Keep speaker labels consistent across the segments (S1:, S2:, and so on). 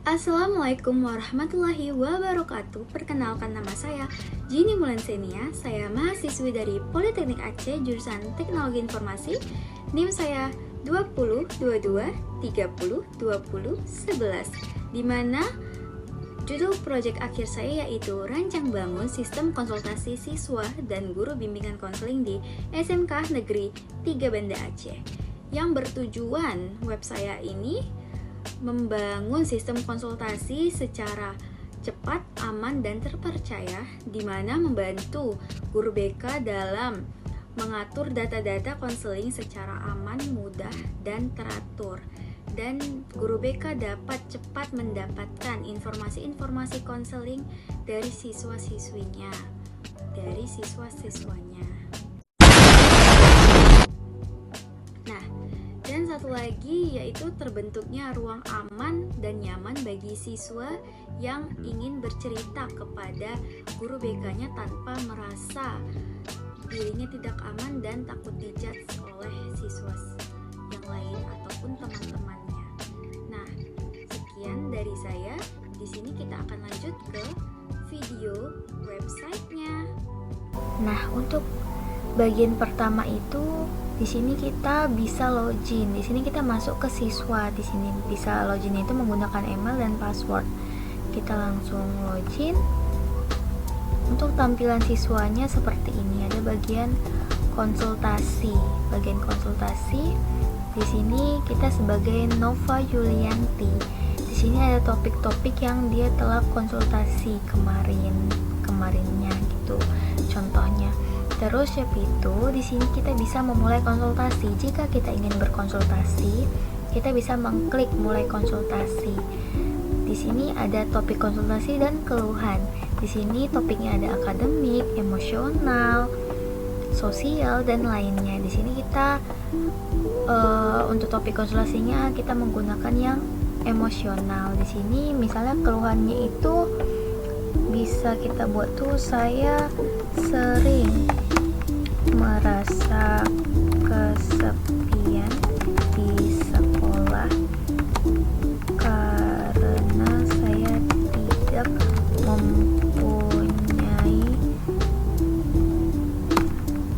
S1: Assalamualaikum warahmatullahi wabarakatuh. Perkenalkan, nama saya Jini Mulansenia. Saya mahasiswi dari Politeknik Aceh jurusan Teknologi Informasi. NIM saya 20 22 30 20 11, di mana judul proyek akhir saya yaitu Rancang Bangun Sistem Konsultasi Siswa dan Guru Bimbingan Konseling di SMK Negeri 3 Banda Aceh. Yang bertujuan web saya ini membangun sistem konsultasi secara cepat, aman, dan terpercaya, di mana membantu guru BK dalam mengatur data-data konseling secara aman, mudah, dan teratur. Dan guru BK dapat cepat mendapatkan informasi-informasi konseling dari siswa-siswinya, dari siswa-siswanya. Dan satu lagi yaitu terbentuknya ruang aman dan nyaman bagi siswa yang ingin bercerita kepada guru BK-nya tanpa merasa dirinya tidak aman dan takut dijudge oleh siswa yang lain ataupun teman-temannya. Nah, sekian dari saya. Di sini kita akan lanjut ke video websitenya. Nah, untuk bagian pertama itu di sini kita bisa login. Di sini kita masuk ke siswa. Di sini bisa login itu menggunakan email dan password. Kita langsung login. Untuk tampilan siswanya seperti ini. Ada bagian konsultasi. Bagian konsultasi. Di sini kita sebagai Nova Yulianti. Di sini ada topik-topik yang dia telah konsultasi kemarinnya gitu. Contohnya. Terus itu di sini kita bisa memulai konsultasi. Jika kita ingin berkonsultasi, kita bisa mengklik mulai konsultasi. Di sini ada topik konsultasi dan keluhan. Di sini topiknya ada akademik, emosional, sosial, dan lainnya. Di sini kita untuk topik konsultasinya kita menggunakan yang emosional. Di sini misalnya keluhannya itu bisa kita buat tuh, saya sering merasa kesepian di sekolah karena saya tidak mempunyai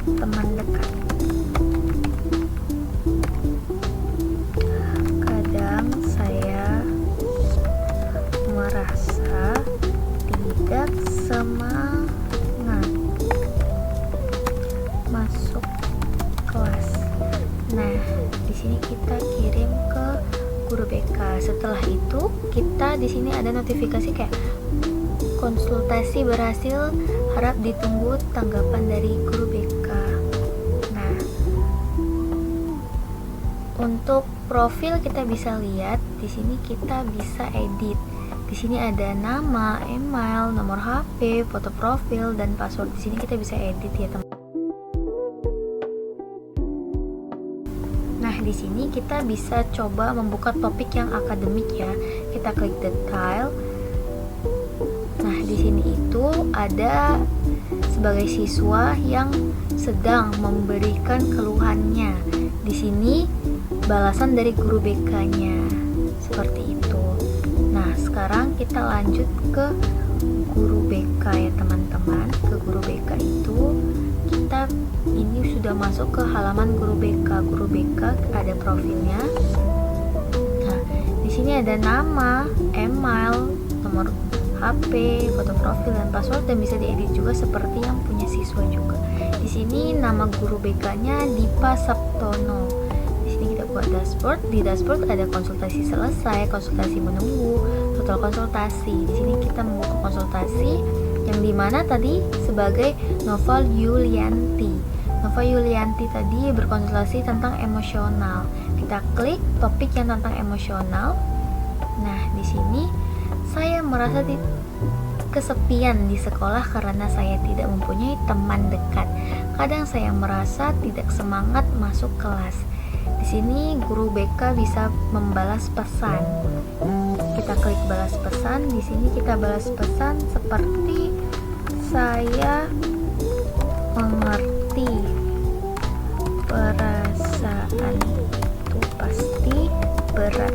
S1: teman dekat. Kadang saya merasa tidak semangat masuk kelas. Nah, di sini kita kirim ke guru BK. Setelah itu, kita di sini ada notifikasi kayak konsultasi berhasil, harap ditunggu tanggapan dari guru BK. Nah, untuk profil kita bisa lihat, di sini kita bisa edit. Di sini ada nama, email, nomor HP, foto profil, dan password. Di sini kita bisa edit ya, teman. Nah, di sini kita bisa coba membuka topik yang akademik ya. Kita klik detail. Nah, di sini itu ada sebagai siswa yang sedang memberikan keluhannya. Di sini balasan dari guru BK-nya. Seperti itu. Nah, sekarang kita lanjut ke guru BK ya, teman-teman. Ke guru BK itu kita ini sudah masuk ke halaman guru BK. Guru BK ada profilnya. Nah, di sini ada nama, email, nomor HP, foto profil, dan password, dan bisa diedit juga seperti yang punya siswa juga. Di sini nama guru BK-nya Dipa Saptono. Di sini kita buat dashboard. Di dashboard ada konsultasi selesai, konsultasi menunggu, total konsultasi. Di sini kita membuka konsultasi yang dimana tadi sebagai Nova Yulianti. Nova Yulianti tadi berkonsultasi tentang emosional. Kita klik topik yang tentang emosional. Nah, di sini saya merasa kesepian di sekolah karena saya tidak mempunyai teman dekat. Kadang saya merasa tidak semangat masuk kelas. Di sini guru BK bisa membalas pesan. Kita klik balas pesan. Di sini kita balas pesan seperti saya mengerti perasaan itu pasti berat.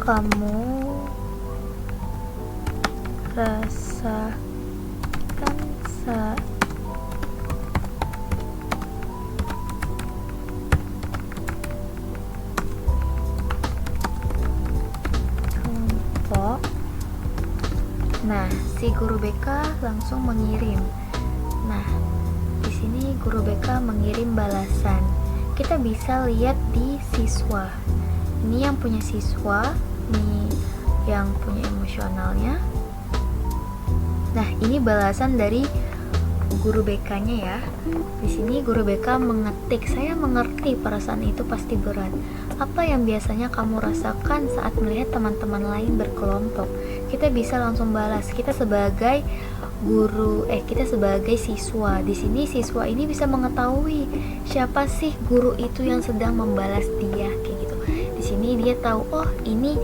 S1: kamu rasakan saat kelompok. Nah, si guru BK langsung mengirim. Nah, di sini guru BK mengirim balasan. Kita bisa lihat di siswa. Ini yang punya siswa, ini yang punya emosionalnya. Nah, ini balasan dari guru BK-nya ya. Di sini guru BK mengetik, "Saya mengerti perasaan itu pasti berat. Apa yang biasanya kamu rasakan saat melihat teman-teman lain berkelompok?" Kita bisa langsung balas. Kita sebagai guru, kita sebagai siswa. Di sini siswa ini bisa mengetahui siapa sih guru itu yang sedang membalas dia, kayak gitu. Di sini dia tahu, oh ini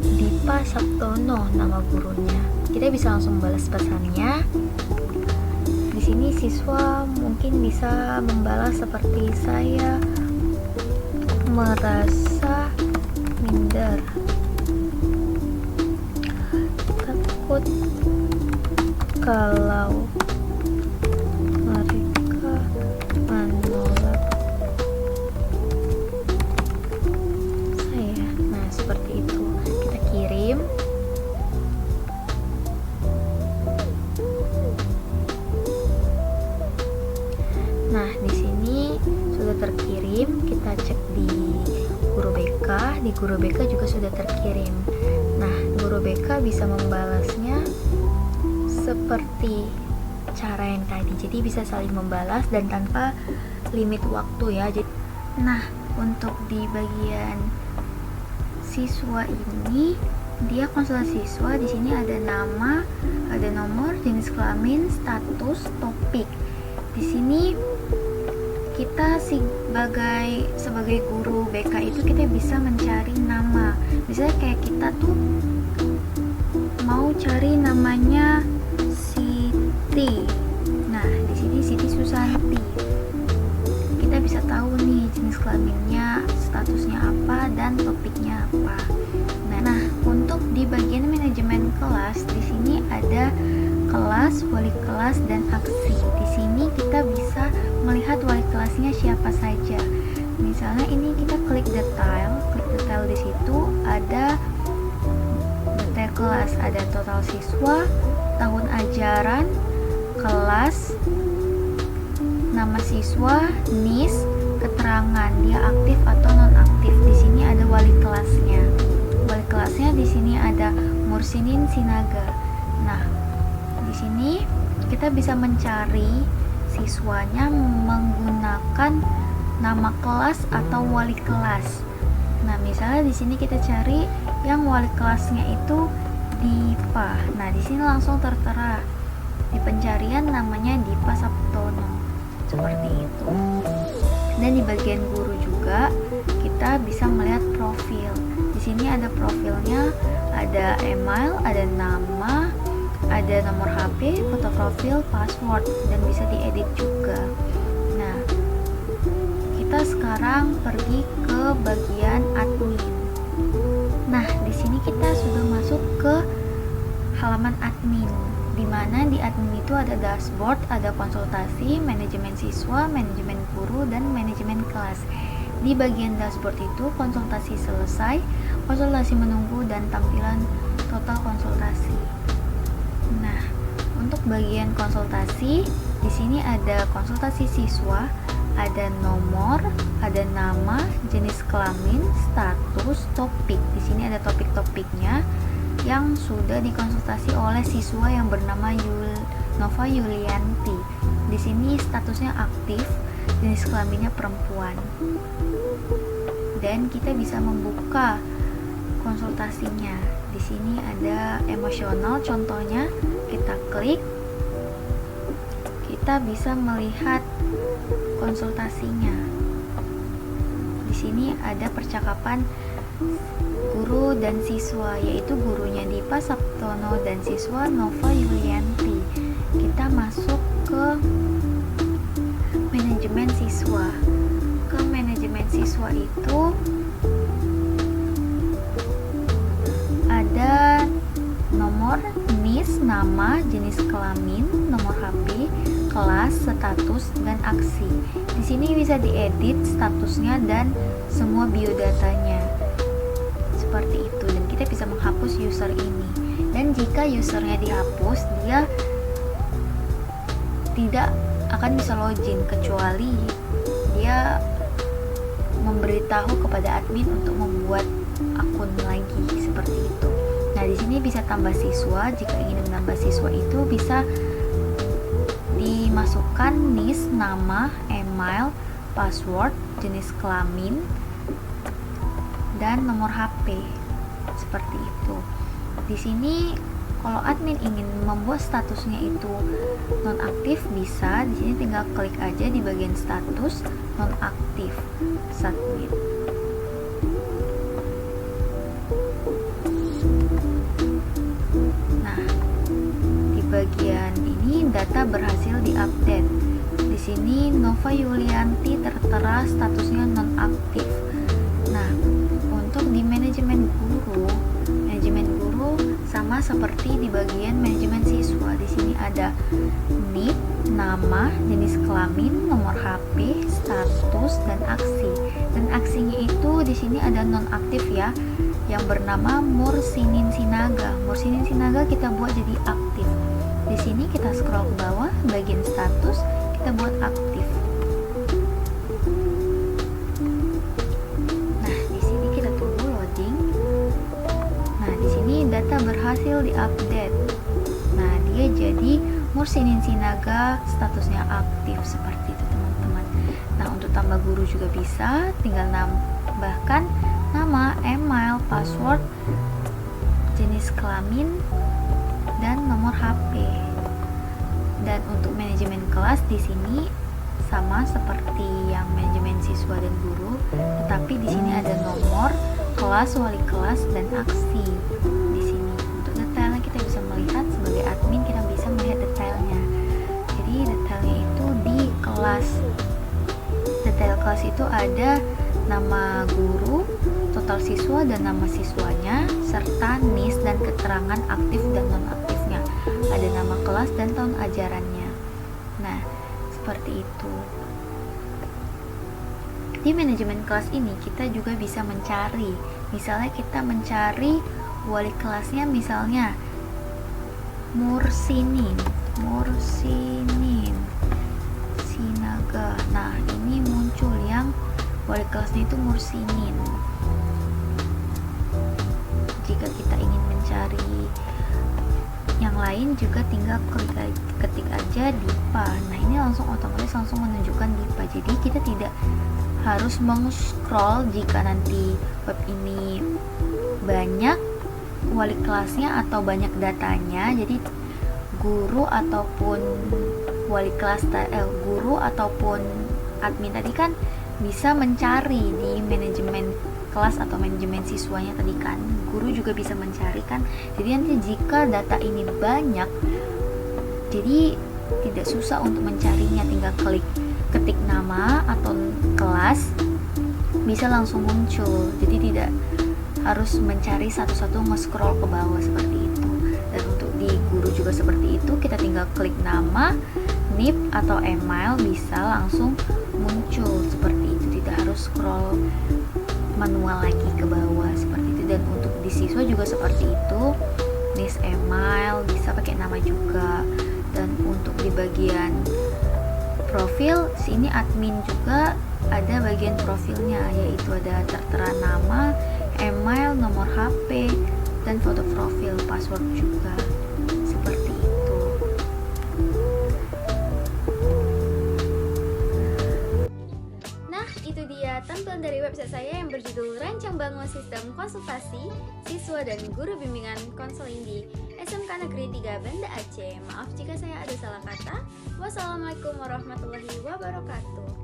S1: Dipa Sabtono nama gurunya. Kita bisa langsung balas pesannya. Di sini siswa mungkin bisa membalas seperti, "Saya merasa minder, takut kalau mereka menolak saya." Nah, seperti itu. Kita kirim. Nah, di sini sudah terkirim. Kita cek di guru BK. Di guru BK juga sudah terkirim. Nah, guru BK bisa membalasnya seperti cara yang tadi. Jadi bisa saling membalas dan tanpa limit waktu ya. Nah, untuk di bagian siswa ini, dia konsultasi siswa. Di sini ada nama, ada nomor, jenis kelamin, status, topik. Di sini kita sebagai guru BK itu kita bisa mencari nama. Misalnya kayak kita tuh mau cari namanya Siti. Nah, di sini Siti Susanti. Kita bisa tahu nih jenis kelaminnya, statusnya apa, dan topiknya apa. Nah, untuk di bagian manajemen kelas, di sini ada kelas, wali kelas, dan aksi. Di sini kita bisa melihat wali kelasnya siapa saja. Misalnya ini kita klik detail di situ ada detail kelas, ada total siswa, tahun ajaran, kelas, nama siswa, NIS, keterangan dia aktif atau non aktif. Di sini ada wali kelasnya. Wali kelasnya di sini ada Mursinin Sinaga. Nah, di sini kita bisa mencari siswanya menggunakan nama kelas atau wali kelas. Nah, misalnya di sini kita cari yang wali kelasnya itu Dipa. Nah, di sini langsung tertera di pencarian namanya Dipa Sabtono. Seperti itu. Dan di bagian guru juga kita bisa melihat profil. Di sini ada profilnya, ada email, ada nama, ada nomor HP, foto profil, password, dan bisa diedit juga. Nah, kita sekarang pergi ke bagian admin. Nah, di sini kita sudah masuk ke halaman admin, di mana di admin itu ada dashboard, ada konsultasi, manajemen siswa, manajemen guru, dan manajemen kelas. Di bagian dashboard itu konsultasi selesai, konsultasi menunggu, dan tampilan total konsultasi. Nah, untuk bagian konsultasi, di sini ada konsultasi siswa, ada nomor, ada nama, jenis kelamin, status, topik. Di sini ada topik-topiknya yang sudah dikonsultasi oleh siswa yang bernama Nova Yulianti. Di sini statusnya aktif, jenis kelaminnya perempuan. Dan kita bisa membuka konsultasinya. Di sini ada emosional, contohnya kita klik, kita bisa melihat konsultasinya. Di sini ada percakapan guru dan siswa, yaitu gurunya Dipa Sabtono dan siswa Nova Yulianti. Kita masuk ke manajemen siswa. Ke manajemen siswa itu nomor, NIS, nama, jenis kelamin, nomor HP, kelas, status, dan aksi. Di sini bisa diedit statusnya dan semua biodatanya. Seperti itu, dan kita bisa menghapus user ini. Dan jika usernya dihapus, dia tidak akan bisa login kecuali dia memberitahu kepada admin untuk membuat akun lagi, seperti itu. Nah, di sini bisa tambah siswa. Jika ingin menambah siswa itu bisa dimasukkan NIS, nama, email, password, jenis kelamin, dan nomor HP. Seperti itu. Di sini kalau admin ingin membuat statusnya itu nonaktif bisa, di sini tinggal klik aja di bagian status nonaktif, submit. Nah, di bagian ini data berhasil diupdate. Di sini Nova Yulianti tertera statusnya nonaktif. Nah, untuk di manajemen guru sama seperti di bagian manajemen siswa. Di sini ada NIP, nama, jenis kelamin, nomor HP, status, dan aksi. Dan aksinya itu di sini ada nonaktif ya, yang bernama Mursinin Sinaga. Mursinin Sinaga kita buat jadi aktif. Di sini kita scroll ke bawah, bagian status kita buat aktif. Data berhasil diupdate. Nah, dia jadi Mursinin Sinaga, statusnya aktif, seperti itu teman-teman. Nah, untuk tambah guru juga bisa, tinggal nambahkan nama, email, password, jenis kelamin, dan nomor HP. Dan untuk manajemen kelas di sini sama seperti yang manajemen siswa dan guru, tetapi di sini ada nomor, kelas, wali kelas, dan aksi. Melihat sebagai admin kita bisa melihat detailnya. Jadi detailnya itu di kelas. Detail kelas itu ada nama guru, total siswa dan nama siswanya, serta NIS dan keterangan aktif dan nonaktifnya. Ada nama kelas dan tahun ajarannya. Nah, seperti itu. Di manajemen kelas ini kita juga bisa mencari. Misalnya kita mencari wali kelasnya, misalnya Mursinin Sinaga. Nah, ini muncul yang wali kelasnya itu Mursinin. Jika kita ingin mencari yang lain juga tinggal ketik aja DIPA. Nah, ini otomatis langsung menunjukkan DIPA. Jadi kita tidak harus meng-scroll jika nanti web ini banyak wali kelasnya atau banyak datanya. Jadi guru ataupun wali kelas, guru ataupun admin tadi kan bisa mencari di manajemen kelas atau manajemen siswanya tadi kan. Guru juga bisa mencari kan. Jadi nanti jika data ini banyak, jadi tidak susah untuk mencarinya, tinggal ketik nama atau kelas bisa langsung muncul. Jadi tidak harus mencari satu-satu nge-scroll ke bawah seperti itu. Dan untuk di guru juga seperti itu, kita tinggal klik nama, NIP atau email bisa langsung muncul seperti itu, tidak harus scroll manual lagi ke bawah seperti itu. Dan untuk di siswa juga seperti itu, NIS, email bisa pakai nama juga. Dan untuk di bagian profil sini admin juga ada bagian profilnya, yaitu ada tertera nama, email, nomor HP, dan foto profil, password juga. Seperti itu. Nah, itu dia tampilan dari website saya yang berjudul Rancang Bangun Sistem Konsultasi Siswa dan Guru Bimbingan Konseling di SMK Negeri 3 Banda Aceh. Maaf jika saya ada salah kata. Wassalamualaikum warahmatullahi wabarakatuh.